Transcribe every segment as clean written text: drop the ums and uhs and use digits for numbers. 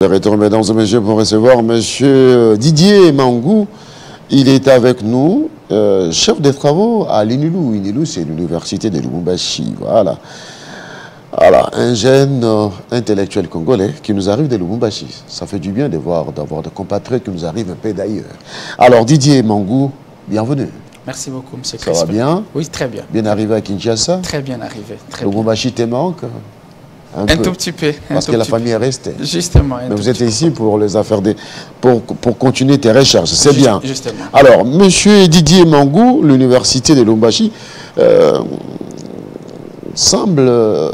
Retour, mesdames et messieurs, pour recevoir M. Didier Mangou. Il est avec nous, chef des travaux à l'INILU. INILU, c'est l'université de Lubumbashi. Voilà. Voilà, un jeune intellectuel congolais qui nous arrive de Lubumbashi. Ça fait du bien d'avoir des compatriotes qui nous arrivent un peu d'ailleurs. Alors, Didier Mangou, bienvenue. Merci beaucoup, M. Ça va bien? Oui, très bien. Bien arrivé à Kinshasa? Très bien arrivé. Lubumbashi te manque? Un tout petit peu. Parce que la famille est restée. Justement. Mais vous êtes ici pour les affaires pour continuer tes recherches. C'est bien. Justement. Alors, monsieur Didier Mangou, l'université de Lubumbashi, semble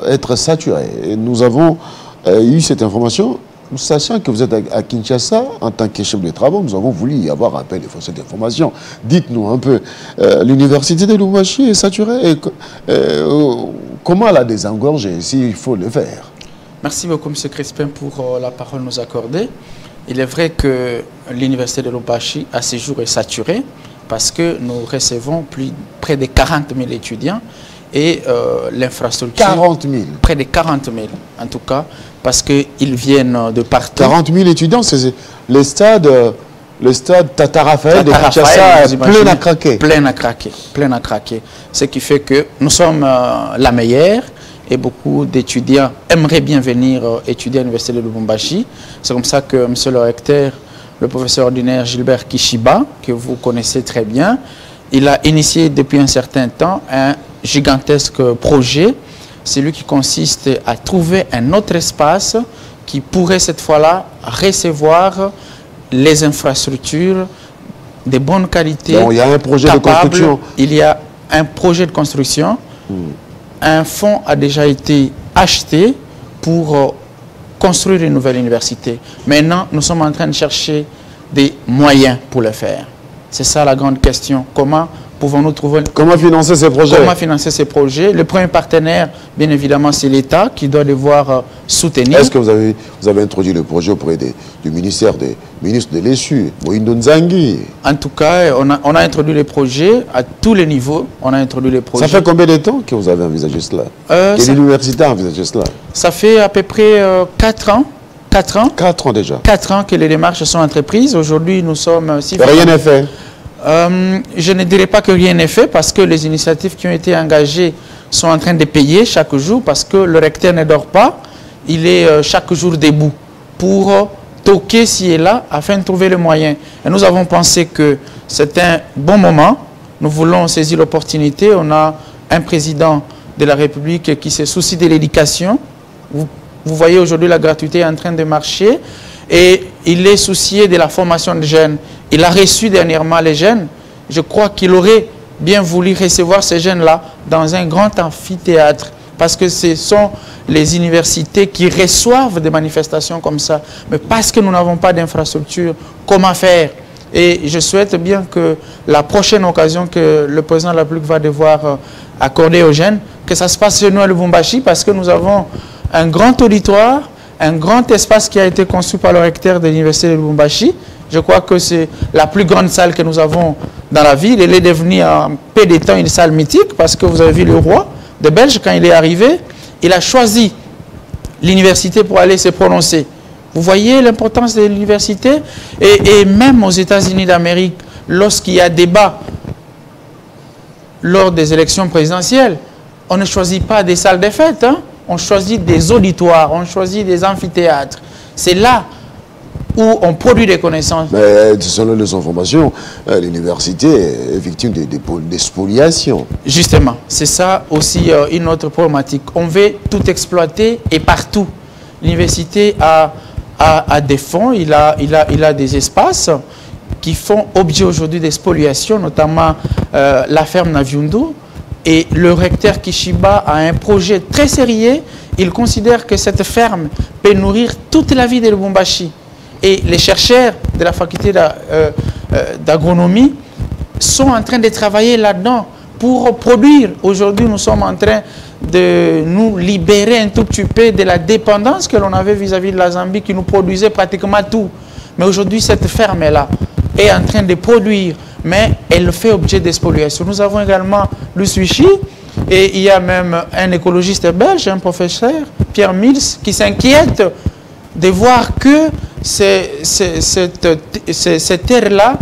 être saturée. Et nous avons eu cette information, sachant que vous êtes à Kinshasa, en tant que chef de travaux, nous avons voulu y avoir un peu de cette information. Dites-nous un peu, l'université de Lubumbashi est saturée et, comment la désengorger s'il faut le faire? Merci beaucoup, M. Crispin, pour la parole nous accordée. Il est vrai que l'université de Lubumbashi, à ce jour, est saturée parce que nous recevons près de 40 000 étudiants et l'infrastructure... 40 000? Près de 40 000, en tout cas, parce qu'ils viennent de partout. 40 000 étudiants, c'est le stade Tata Raphaël de Kinshasa, plein à craquer. Plein à craquer, plein à craquer. Ce qui fait que nous sommes la meilleure et beaucoup d'étudiants aimeraient bien venir étudier à l'université de Lubumbashi. C'est comme ça que M. le recteur, le professeur ordinaire Gilbert Kishiba, que vous connaissez très bien, il a initié depuis un certain temps un gigantesque projet, celui qui consiste à trouver un autre espace qui pourrait cette fois-là recevoir les infrastructures de bonne qualité. Donc, il y a un projet de construction. Il y a un projet de construction. Un fonds a déjà été acheté pour construire une nouvelle université. Maintenant, nous sommes en train de chercher des moyens pour le faire. C'est ça la grande question. Comment pouvons-nous trouver... Comment financer ces projets? Comment financer ces projets? Le premier partenaire, bien évidemment, c'est l'État qui doit devoir soutenir. Est-ce que vous avez introduit le projet auprès du ministère des ministres de l'ESU, Moïndo Nzangi? En tout cas, on a introduit les projets à tous les niveaux. On a introduit les projets. Ça fait combien de temps que vous avez envisagé cela? Que l'université a envisagé cela? Ça fait à peu près 4 ans. 4 ans. 4 ans déjà. 4 ans que les démarches sont entreprises. Aujourd'hui, nous sommes... Rien n'est fait? Je ne dirais pas que rien n'est fait parce que les initiatives qui ont été engagées sont en train de payer chaque jour parce que le recteur ne dort pas. Il est chaque jour debout pour toquer ci et là afin de trouver le moyen. Et nous avons pensé que c'est un bon moment. Nous voulons saisir l'opportunité. On a un président de la République qui se soucie de l'éducation. Vous voyez aujourd'hui la gratuité est en train de marcher et il est soucié de la formation des jeunes. Il a reçu dernièrement les jeunes. Je crois qu'il aurait bien voulu recevoir ces jeunes-là dans un grand amphithéâtre parce que ce sont les universités qui reçoivent des manifestations comme ça. Mais parce que nous n'avons pas d'infrastructure, comment faire? Et je souhaite bien que la prochaine occasion que le président de la République va devoir accorder aux jeunes, que ça se passe chez nous à Lubumbashi parce que nous avons un grand auditoire, un grand espace qui a été construit par le recteur de l'université de Lubumbashi. Je crois que c'est la plus grande salle que nous avons dans la ville. Elle est devenue en peu de temps une salle mythique parce que vous avez vu le roi de Belge, quand il est arrivé, il a choisi l'université pour aller se prononcer. Vous voyez l'importance de l'université et même aux États-Unis d'Amérique, lorsqu'il y a débat lors des élections présidentielles, on ne choisit pas des salles de fête, hein? On choisit des auditoires, on choisit des amphithéâtres. C'est là où on produit des connaissances. Mais selon les informations, l'université est victime des spoliations. Justement, c'est ça aussi une autre problématique. On veut tout exploiter et partout. L'université a des fonds, il a des espaces qui font objet aujourd'hui des spoliations, notamment la ferme Naviundu. Et le recteur Kishiba a un projet très sérieux. Il considère que cette ferme peut nourrir toute la vie de Lubumbashi. Et les chercheurs de la faculté d'agronomie sont en train de travailler là-dedans pour produire. Aujourd'hui, nous sommes en train de nous libérer un tout petit peu de la dépendance que l'on avait vis-à-vis de la Zambie qui nous produisait pratiquement tout. Mais aujourd'hui, cette ferme-là est en train de produire, mais elle fait objet de spoliation. Nous avons également l'Usuichi et il y a même un écologiste belge, un professeur, Pierre Mills, qui s'inquiète de voir que cette terre-là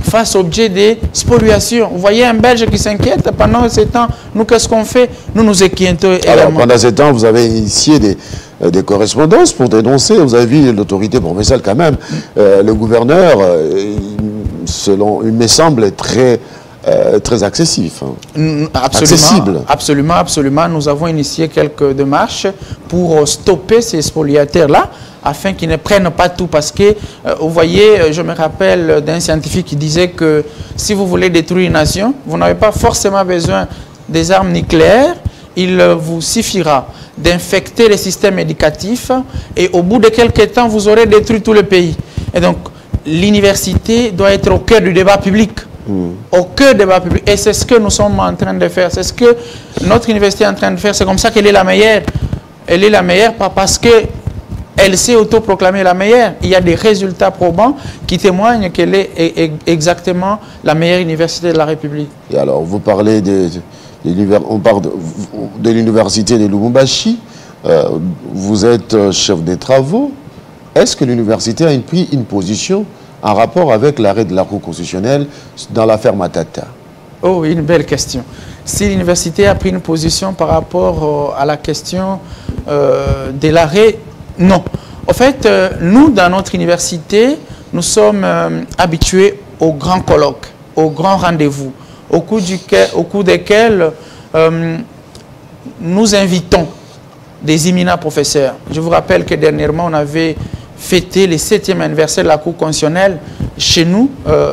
fasse objet de spoliation. Vous voyez un Belge qui s'inquiète pendant ce temps. Nous, qu'est-ce qu'on fait? Nous nous inquiétons également. Alors, pendant ce temps, vous avez initié des correspondances pour dénoncer. Vous avez vu l'autorité provinciale quand même. Le gouverneur, il me semble très accessif. Absolument, accessible. Absolument, absolument. Nous avons initié quelques démarches pour stopper ces spoliateurs-là, afin qu'ils ne prennent pas tout. Parce que, vous voyez, je me rappelle d'un scientifique qui disait que si vous voulez détruire une nation, vous n'avez pas forcément besoin des armes nucléaires. Il vous suffira d'infecter les systèmes éducatifs et au bout de quelques temps, vous aurez détruit tout le pays. Et donc, l'université doit être au cœur du débat public. Au cœur du débat public. Et c'est ce que nous sommes en train de faire. C'est ce que notre université est en train de faire. C'est comme ça qu'elle est la meilleure. Elle est la meilleure pas parce qu'elle s'est autoproclamée la meilleure. Il y a des résultats probants qui témoignent qu'elle est exactement la meilleure université de la République. Et alors, vous parlez on parle de l'université de Lubumbashi. Vous êtes chef des travaux. Est-ce que l'université a pris une position en rapport avec l'arrêt de la Cour constitutionnelle dans l'affaire Matata? Oh, une belle question. Si l'université a pris une position par rapport à la question de l'arrêt, non. En fait, nous, dans notre université, nous sommes habitués aux grands colloques, aux grands rendez-vous, au cours desquels nous invitons des éminents professeurs. Je vous rappelle que dernièrement, on avait fêté le 7e anniversaire de la Cour constitutionnelle chez nous,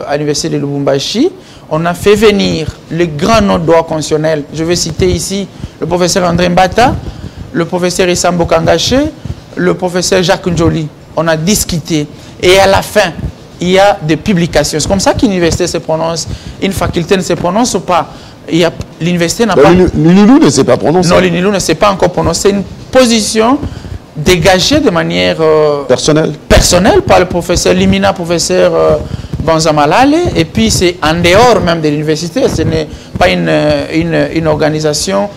à l'université de Lubumbashi. On a fait venir les grands noms de droit constitutionnel. Je vais citer ici le professeur André Mbata, le professeur Issambo Kangaché, le professeur Jacques Njoli. On a discuté. Et à la fin, il y a des publications. C'est comme ça qu'une université se prononce. Une faculté ne se prononce pas. L'université n'a pas... L'UNILU ne s'est pas prononcé. Non, l'UNILU ne s'est pas encore prononcé. Une position dégagée de manière... personnelle par le professeur, l'éminent professeur Banzamalale. Et puis c'est en dehors même de l'université. Ce n'est pas une organisation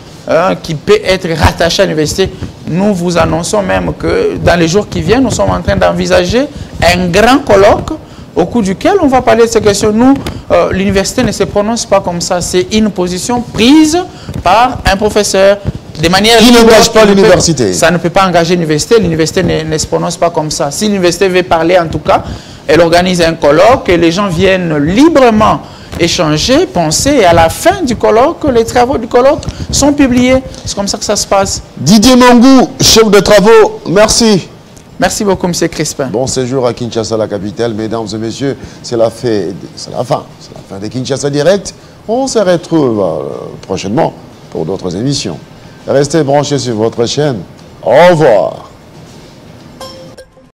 qui peut être rattachée à l'université. Nous vous annonçons même que dans les jours qui viennent, nous sommes en train d'envisager un grand colloque au cours duquel on va parler de ces questions. Nous, l'université ne se prononce pas comme ça. C'est une position prise par un professeur de manière... Qui n'engage pas l'université. Ça ne peut pas engager l'université. L'université ne se prononce pas comme ça. Si l'université veut parler, en tout cas, elle organise un colloque et les gens viennent librement échanger, penser, et à la fin du colloque, les travaux du colloque sont publiés. C'est comme ça que ça se passe. Didier Mangou, chef de travaux, merci. Merci beaucoup, M. Crispin. Bon séjour à Kinshasa, la capitale. Mesdames et messieurs, c'est la fin de Kinshasa Direct. On se retrouve prochainement pour d'autres émissions. Restez branchés sur votre chaîne. Au revoir.